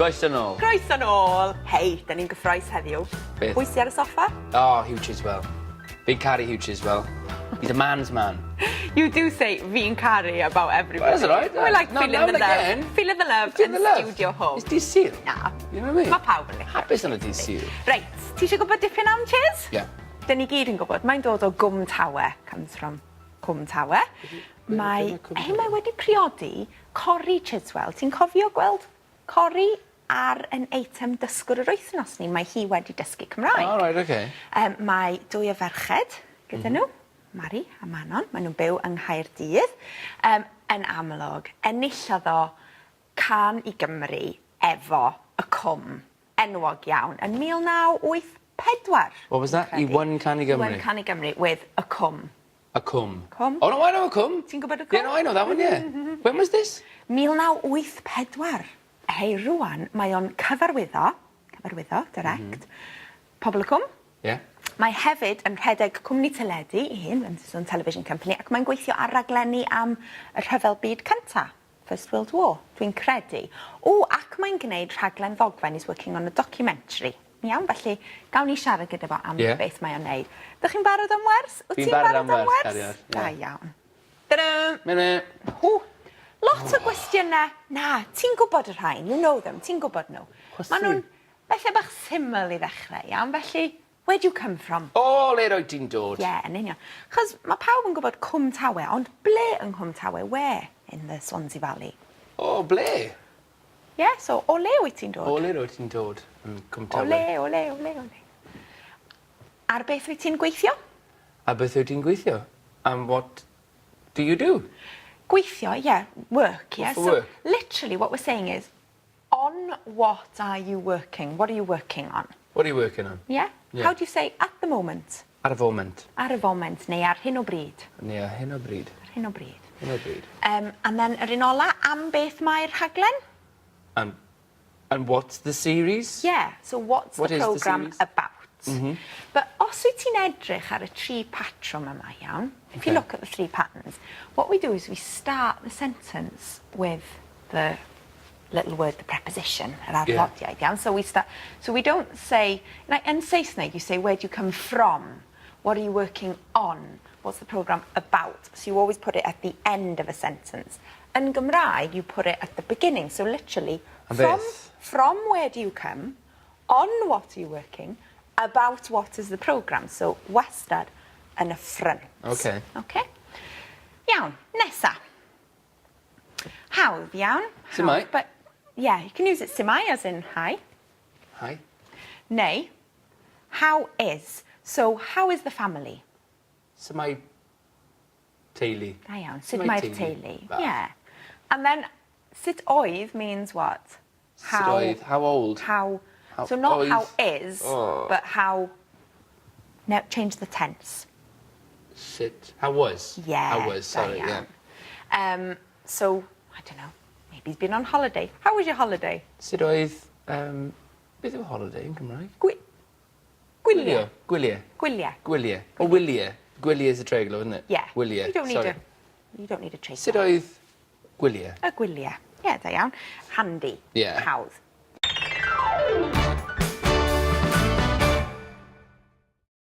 Croeso nôl. Croeso nôl. Hei, da ni'n gyffroes heddiw. Beth? Pwy sy ar y soffa? Oh, Huw Chiswell. Fi'n caru Huw Chiswell. He's a man's man. You do say fi'n caru about everybody. Well, that's all right. We like No, feeling now the and love. again. Feeling the love Feeling in the love. studio home. It's dydd Sul. Na. You know what I mean? Mae pawb yn licio. Hapus yn y dydd Sul. Reit, ti eisiau gwybod dipyn am Chiz? Yeah. Dyn ni gyd yn gwybod, mae'n dod o Gwm Tawe, comes from Cwm Tawe. Mae wedi priodi cori Chiswell. Ti'n cofio gweld cori ar yn eitem dysgwr yr wythnos ni? Mae hi wedi dysgu Cymraeg. Oh, right, okay. Mae dwy o ferched gyda nhw, Mari a Manon. Maen nhw'n byw yng Nghaerdydd. Yn amlwg, enillodd o Can i Gymru efo y cwm enwog iawn yn 1984. What was that? He won Can i Gymru? He won Can i Gymru with a cwm. A cwm. Cwm. Oh, no, I know a cwm. Ti'n gwybod y cwm? Yeah, no, I know that one, yeah. When was this? 1984. Hei, rwan, mae o'n cyfarwyddo, direct, pobl y cwm. Yeah. Mae hefyd yn rhedeg cwmni teledu I hun, yn television company, ac mae'n gweithio ar raglenni am y rhyfel byd cynta, First World War, dwi'n credu. Ac mae'n gwneud rhaglen ddogfen, he's working on a documentary. Iawn, felly, gawn ni siarad gyda fo am beth mae o'n neud. Dych chi'n barod am wers? Fi'n barod am wers, cariad. Da iawn. Dydym! Mene. Lot o gwestiynau. Na, ti'n gwybod y rhain, you know them, ti'n gwybod nhw. Maen nhw'n bethau bach syml I ddechrau, iawn, felly, where do you come from? O, le roed ti'n dod? Ie, yn union. Chos mae pawb yn gwybod Cwm Tawe, ond ble yng Cwm Tawe? Where in the Swansea Valley? O, ble? Ie, so o le wyt ti'n dod? O, le roed ti'n dod? Cwm Tawe. O le. Ar beth wyt ti'n gweithio? A beth wyt ti'n gweithio? And what do you do? Gweithio, yeah, work, yeah. For work? So literally what we're saying is, on what are you working? What are you working on? What are you working on? Yeah? How do you say at the moment? Ar y foment. Ar y foment, neu ar hyn o bryd? Neu ar hyn o bryd. Ar hyn o bryd. Hyn o bryd. And then yr un ola, am beth mae'r rhaglen? And what's the series? Yeah, so what's the programme about? But os wyt ti'n edrych ar y tri patrwm yma, iawn, if you look at the three patterns, what we do is we start the sentence with the little word, the preposition, yr arddodiad, iawn. So we don't say, like in Saesneg, you say, where do you come from? What are you working on? What's the programme about? So you always put it at the end of a sentence. In Gymraeg, you put it at the beginning. So literally, from where do you come, on what are you working, about what is the programme. So wastad yn y ffrynt. Okay. Okay? Iawn, nesa. Hawdd, iawn. Sumai. But yeah, you can use it sumai as in hi. Hi. Neu, how is. So how is the family? Sumai teulu. Da iawn, sut mae'r teulu. Yeah. And then, sut oedd means what? Sut oedd, how old? So not how is, but how... No, change the tense. Sit. How was? Yeah. How was, sorry, yeah. So, I don't know, maybe he's been on holiday. How was your holiday? Sut oedd, beth yw holiday yn Cymraeg? Gwyliau. Gwyliau. Gwyliau. Gwyliau. O wyliau. Gwyliau is a treiglo, isn't it? Yeah. Wyliau. You don't need a treiglo. Sut oedd gwyliau? Y gwyliau. Yeah, da iawn. Handy. Yeah. Hawdd.